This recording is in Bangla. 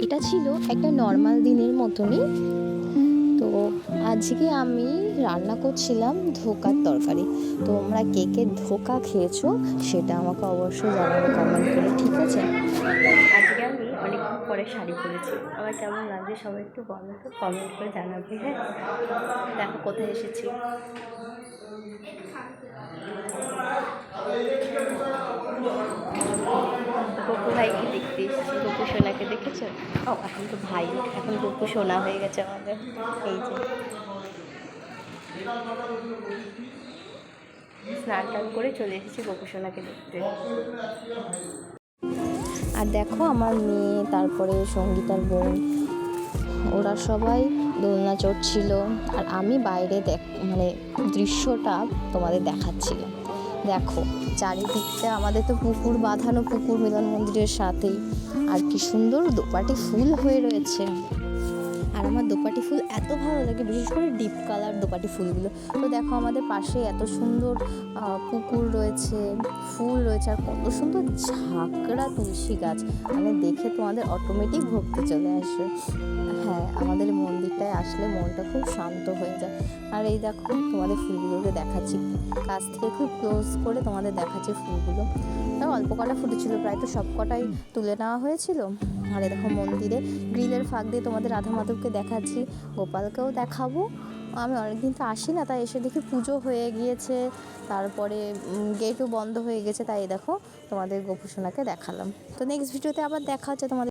এটা ছিল একটা নর্মাল দিনের মতনই। তো আজকে আমি রান্না করছিলাম ধোকার তরকারি। তোমরা কে কে ধোকা খেয়েছো সেটা আমাকে অবশ্যই জানাবে কমেন্ট করে, ঠিক আছে? আজকে আমি অনেকদিন পরে শাড়ি পরেছি, আমার কেমন লাগছে সবাই একটু বলো তো, কমেন্ট করে জানাবে। হ্যাঁ, দেখো কোথায় এসেছি। গপু ভাইকে দেখতে এসেছি, গপু সোনাকে দেখেছো? ও এখন তো ভাই, এখন গপু সোনা হয়ে গেছে আমাদের। এই যে স্নান টান করে চলে এসেছি গপু সোনাকে দেখতে। আর দেখো আমার মেয়ে, তারপরে সঙ্গীতার বোন, ওরা সবাই দোলনা চড়ছিল। আর আমি বাইরে মানে দৃশ্যটা তোমাদের দেখাচ্ছিলাম। দেখো চারিদিকটা আমাদের তো পুকুর বাঁধানো, পুকুর মিলন মন্দিরের সাথেই। আর কি সুন্দর দোপাটি ফুল হয়ে রয়েছে। আর আমার দোপাটি ফুল এত ভালো লাগে, বিশেষ করে ডিপ কালার দোপাটি ফুলগুলো। তো দেখো আমাদের পাশে এত সুন্দর পুকুর রয়েছে, ফুল রয়েছে, আর কত সুন্দর ঝাঁকড়া তুলসী গাছ, মানে দেখে তোমাদের অটোমেটিক ভক্তি চলে আসবে। হ্যাঁ, আমাদের মন্দিরটায় আসলে মনটা খুব শান্ত হয়ে যায়। আর এই দেখো তোমাদের ফুলগুলোকে দেখাচ্ছি কাছ থেকে, খুব ক্লোজ করে তোমাদের দেখাচ্ছি ফুলগুলো। তাও অল্প কটা ফুটেছিল, প্রায় তো সব কটাই তুলে নেওয়া হয়েছিল। আর এই দেখো মন্দিরে গ্রিলের ফাঁক দিয়ে তোমাদের রাধা মাধবকে দেখাচ্ছি, গোপালকেও দেখাবো। আমি অনেকদিন তো আসি না, তাই এসে দেখি পুজো হয়ে গিয়েছে, তারপরে গেটও বন্ধ হয়ে গেছে, তাই দেখো তোমাদের গোপু সোনাকে দেখালাম। তো নেক্সট ভিডিওতে আবার দেখা হচ্ছে তোমাদের।